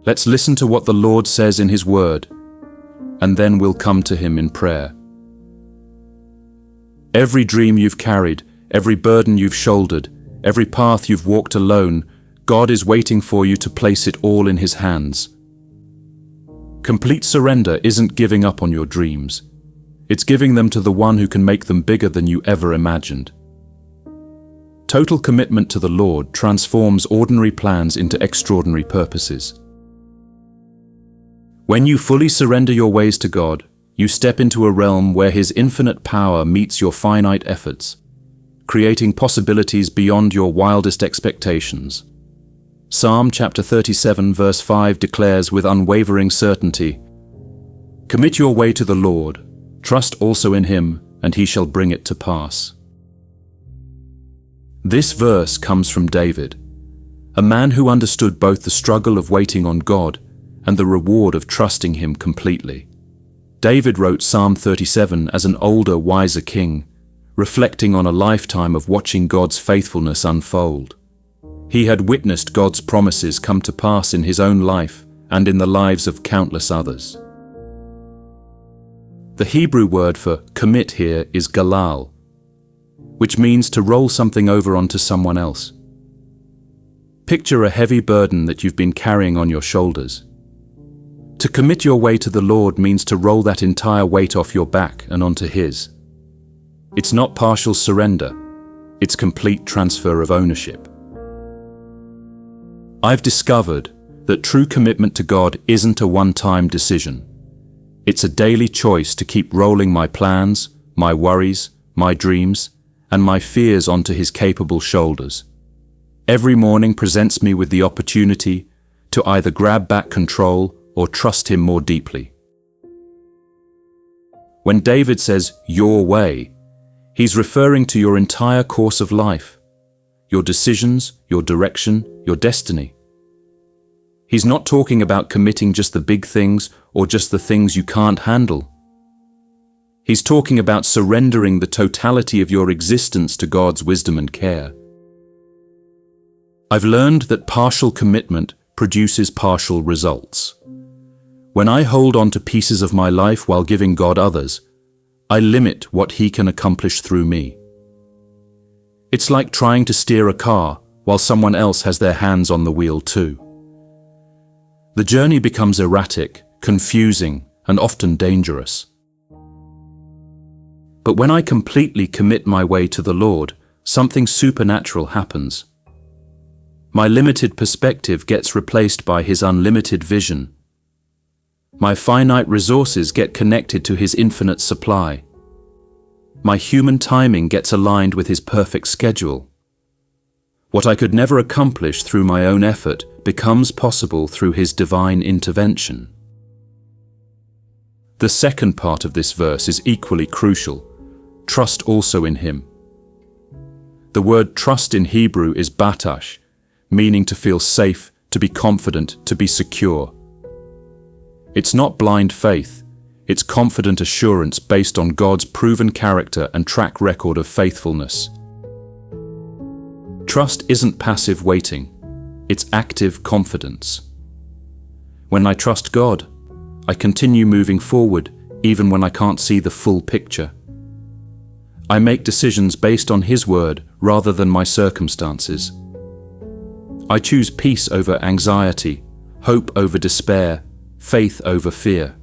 Let's listen to what the Lord says in His Word, and then we'll come to Him in prayer. Every dream you've carried, every burden you've shouldered, every path you've walked alone, God is waiting for you to place it all in His hands. Complete surrender isn't giving up on your dreams. It's giving them to the one who can make them bigger than you ever imagined. Total commitment to the Lord transforms ordinary plans into extraordinary purposes. When you fully surrender your ways to God, you step into a realm where His infinite power meets your finite efforts, creating possibilities beyond your wildest expectations. Psalm chapter 37 verse 5 declares with unwavering certainty, "Commit your way to the Lord, trust also in Him, and He shall bring it to pass." This verse comes from David, a man who understood both the struggle of waiting on God and the reward of trusting Him completely. David wrote Psalm 37 as an older, wiser king, reflecting on a lifetime of watching God's faithfulness unfold. He had witnessed God's promises come to pass in his own life and in the lives of countless others. The Hebrew word for commit here is galal, which means to roll something over onto someone else. Picture a heavy burden that you've been carrying on your shoulders. To commit your way to the Lord means to roll that entire weight off your back and onto His. It's not partial surrender, it's complete transfer of ownership. I've discovered that true commitment to God isn't a one-time decision. It's a daily choice to keep rolling my plans, my worries, my dreams, and my fears onto His capable shoulders. Every morning presents me with the opportunity to either grab back control or trust Him more deeply. When David says, "your way," he's referring to your entire course of life, your decisions, your direction, your destiny. He's not talking about committing just the big things or just the things you can't handle. He's talking about surrendering the totality of your existence to God's wisdom and care. I've learned that partial commitment produces partial results. When I hold on to pieces of my life while giving God others, I limit what He can accomplish through me. It's like trying to steer a car while someone else has their hands on the wheel too. The journey becomes erratic, confusing, and often dangerous. But when I completely commit my way to the Lord, something supernatural happens. My limited perspective gets replaced by His unlimited vision. My finite resources get connected to His infinite supply. My human timing gets aligned with His perfect schedule. What I could never accomplish through my own effort becomes possible through His divine intervention. The second part of this verse is equally crucial. Trust also in Him. The word trust in Hebrew is batash, meaning to feel safe, to be confident, to be secure. It's not blind faith, it's confident assurance based on God's proven character and track record of faithfulness. Trust isn't passive waiting, it's active confidence. When I trust God, I continue moving forward even when I can't see the full picture. I make decisions based on His word rather than my circumstances. I choose peace over anxiety, hope over despair, faith over fear.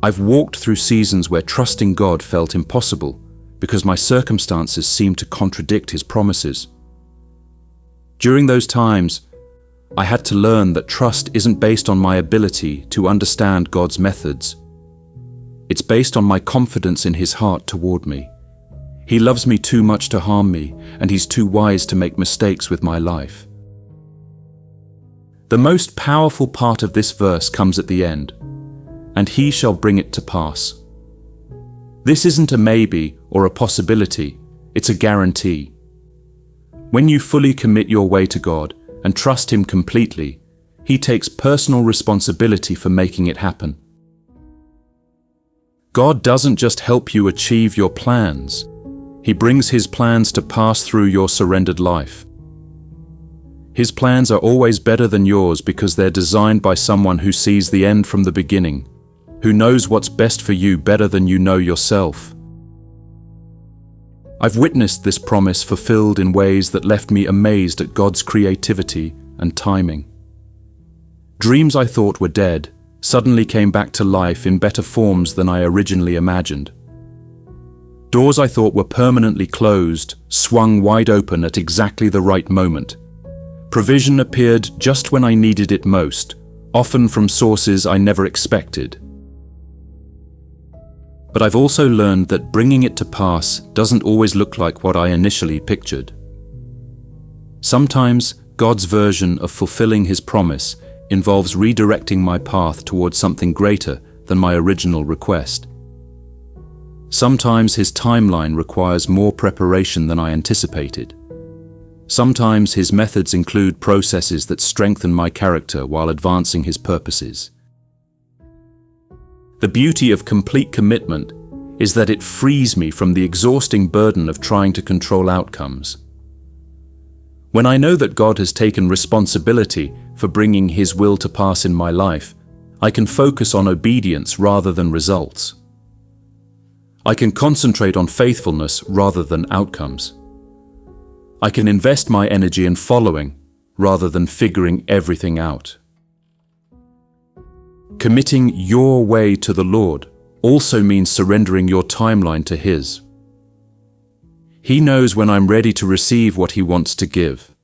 I've walked through seasons where trusting God felt impossible because my circumstances seemed to contradict His promises. During those times, I had to learn that trust isn't based on my ability to understand God's methods. It's based on my confidence in His heart toward me. He loves me too much to harm me, and He's too wise to make mistakes with my life. The most powerful part of this verse comes at the end, and He shall bring it to pass. This isn't a maybe or a possibility, it's a guarantee. When you fully commit your way to God and trust Him completely, He takes personal responsibility for making it happen. God doesn't just help you achieve your plans, He brings His plans to pass through your surrendered life. His plans are always better than yours because they're designed by someone who sees the end from the beginning, who knows what's best for you better than you know yourself. I've witnessed this promise fulfilled in ways that left me amazed at God's creativity and timing. Dreams I thought were dead suddenly came back to life in better forms than I originally imagined. Doors I thought were permanently closed swung wide open at exactly the right moment. Provision appeared just when I needed it most, often from sources I never expected. But I've also learned that bringing it to pass doesn't always look like what I initially pictured. Sometimes God's version of fulfilling His promise involves redirecting my path towards something greater than my original request. Sometimes His timeline requires more preparation than I anticipated. Sometimes His methods include processes that strengthen my character while advancing His purposes. The beauty of complete commitment is that it frees me from the exhausting burden of trying to control outcomes. When I know that God has taken responsibility for bringing His will to pass in my life, I can focus on obedience rather than results. I can concentrate on faithfulness rather than outcomes. I can invest my energy in following rather than figuring everything out. Committing your way to the Lord also means surrendering your timeline to His. He knows when I'm ready to receive what He wants to give.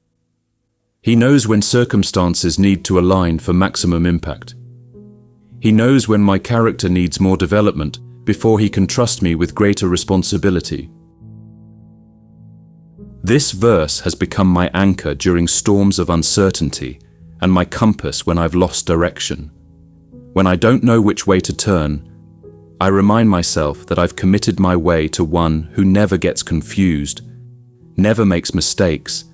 He knows when circumstances need to align for maximum impact. He knows when my character needs more development before He can trust me with greater responsibility. This verse has become my anchor during storms of uncertainty and my compass when I've lost direction. When I don't know which way to turn, I remind myself that I've committed my way to one who never gets confused, never makes mistakes,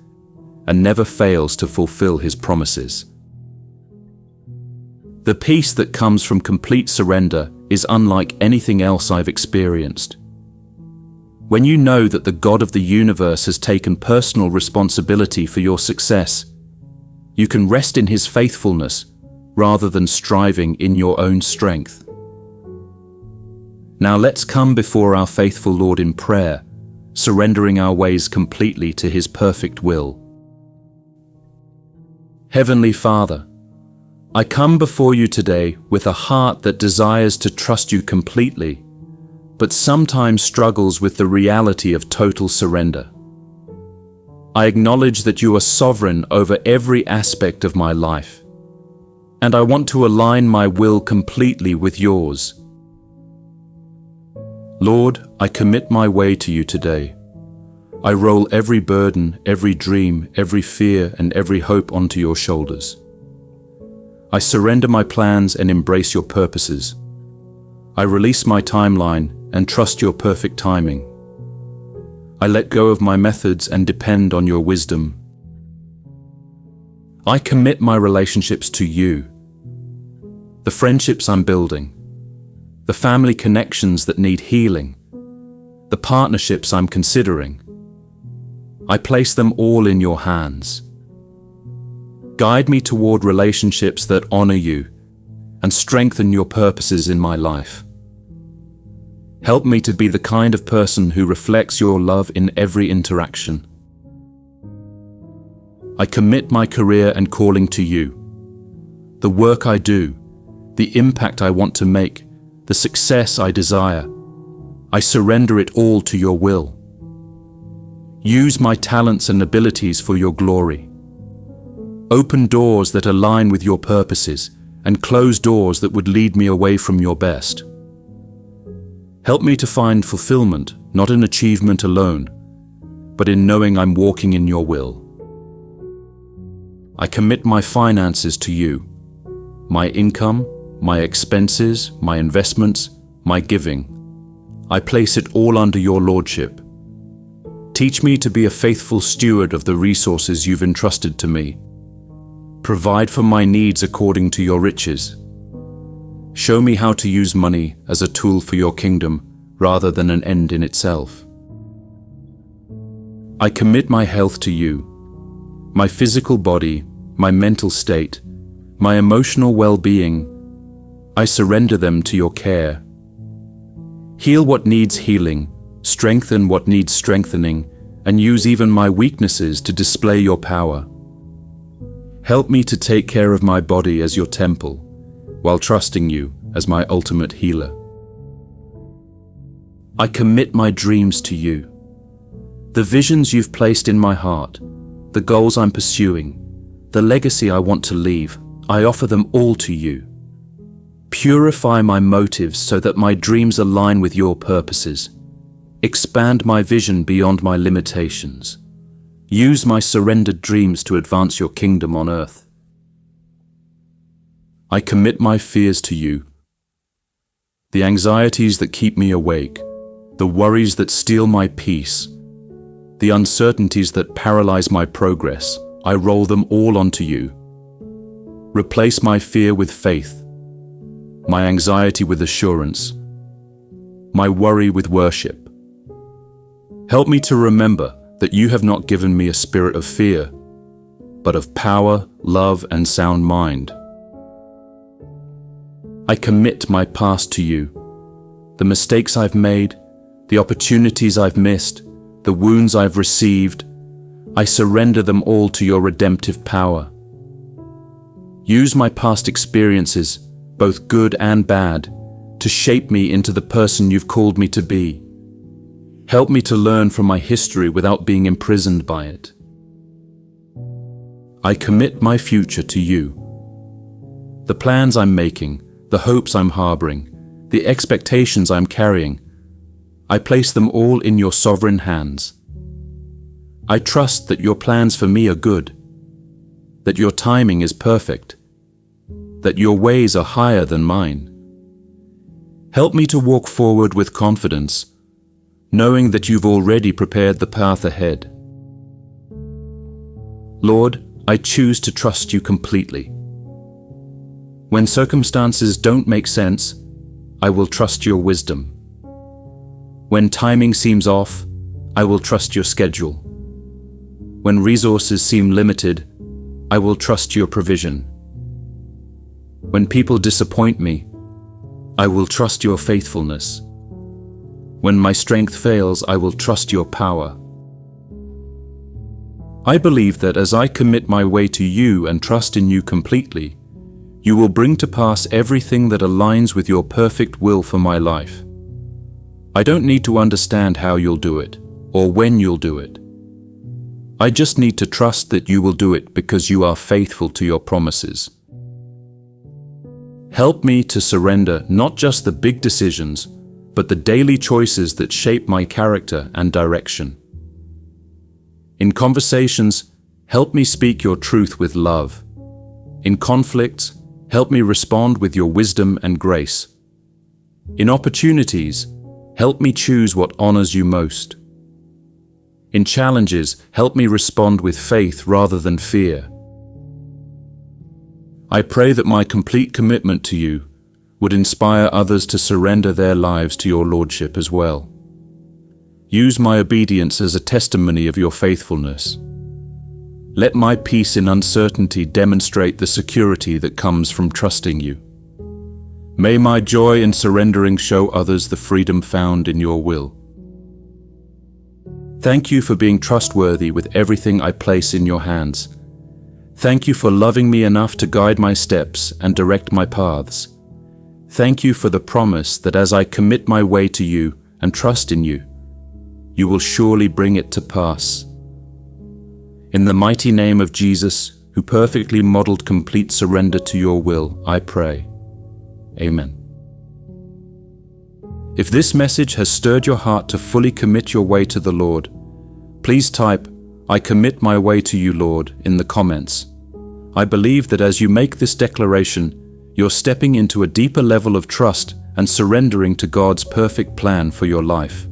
and never fails to fulfill His promises. The peace that comes from complete surrender is unlike anything else I've experienced. When you know that the God of the universe has taken personal responsibility for your success, you can rest in His faithfulness rather than striving in your own strength. Now let's come before our faithful Lord in prayer, surrendering our ways completely to His perfect will. Heavenly Father, I come before You today with a heart that desires to trust You completely, but sometimes struggles with the reality of total surrender. I acknowledge that You are sovereign over every aspect of my life, and I want to align my will completely with Yours. Lord, I commit my way to You today. I roll every burden, every dream, every fear, and every hope onto Your shoulders. I surrender my plans and embrace Your purposes. I release my timeline and trust Your perfect timing. I let go of my methods and depend on Your wisdom. I commit my relationships to You. The friendships I'm building, the family connections that need healing, the partnerships I'm considering. I place them all in Your hands. Guide me toward relationships that honor You and strengthen Your purposes in my life. Help me to be the kind of person who reflects Your love in every interaction. I commit my career and calling to You. The work I do, the impact I want to make, the success I desire, I surrender it all to Your will. Use my talents and abilities for Your glory. Open doors that align with Your purposes and close doors that would lead me away from Your best. Help me to find fulfillment, not in achievement alone, but in knowing I'm walking in Your will. I commit my finances to You, my income, my expenses, my investments, my giving. I place it all under Your lordship. Teach me to be a faithful steward of the resources You've entrusted to me. Provide for my needs according to Your riches. Show me how to use money as a tool for Your kingdom rather than an end in itself. I commit my health to You. my physical body, my mental state, my emotional well-being, I surrender them to your care. Heal what needs healing, strengthen what needs strengthening, and use even my weaknesses to display your power. Help me to take care of my body as your temple, while trusting you as my ultimate healer. I commit my dreams to you. The visions you've placed in my heart, the goals I'm pursuing, the legacy I want to leave, I offer them all to you. Purify my motives so that my dreams align with your purposes. Expand my vision beyond my limitations. Use my surrendered dreams to advance your kingdom on earth. I commit my fears to you. The anxieties that keep me awake, the worries that steal my peace, the uncertainties that paralyze my progress, I roll them all onto you. Replace my fear with faith, my anxiety with assurance, my worry with worship. Help me to remember that you have not given me a spirit of fear, but of power, love, and sound mind. I commit my past to you, the mistakes I've made, the opportunities I've missed, the wounds I've received. I surrender them all to your redemptive power. Use my past experiences, both good and bad, to shape me into the person you've called me to be. Help me to learn from my history without being imprisoned by it. I commit my future to you. The plans I'm making, the hopes I'm harboring, the expectations I'm carrying, I place them all in your sovereign hands. I trust that your plans for me are good, that your timing is perfect, that your ways are higher than mine. Help me to walk forward with confidence, knowing that you've already prepared the path ahead. Lord, I choose to trust you completely. When circumstances don't make sense, I will trust your wisdom. When timing seems off, I will trust your schedule. When resources seem limited, I will trust your provision. When people disappoint me, I will trust your faithfulness. When my strength fails, I will trust your power. I believe that as I commit my way to you and trust in you completely, you will bring to pass everything that aligns with your perfect will for my life. I don't need to understand how you'll do it, or when you'll do it. I just need to trust that you will do it because you are faithful to your promises. Help me to surrender not just the big decisions, but the daily choices that shape my character and direction. In conversations, help me speak your truth with love. In conflicts, help me respond with your wisdom and grace. In opportunities, help me choose what honors you most. In challenges, help me respond with faith rather than fear. I pray that my complete commitment to you would inspire others to surrender their lives to your lordship as well. Use my obedience as a testimony of your faithfulness. Let my peace in uncertainty demonstrate the security that comes from trusting you. May my joy in surrendering show others the freedom found in your will. Thank you for being trustworthy with everything I place in your hands. Thank you for loving me enough to guide my steps and direct my paths. Thank you for the promise that as I commit my way to you and trust in you, you will surely bring it to pass. In the mighty name of Jesus, who perfectly modeled complete surrender to your will, I pray. Amen. If this message has stirred your heart to fully commit your way to the Lord, please type, "I commit my way to you, Lord," in the comments. I believe that as you make this declaration, you're stepping into a deeper level of trust and surrendering to God's perfect plan for your life.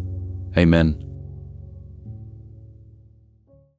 Amen.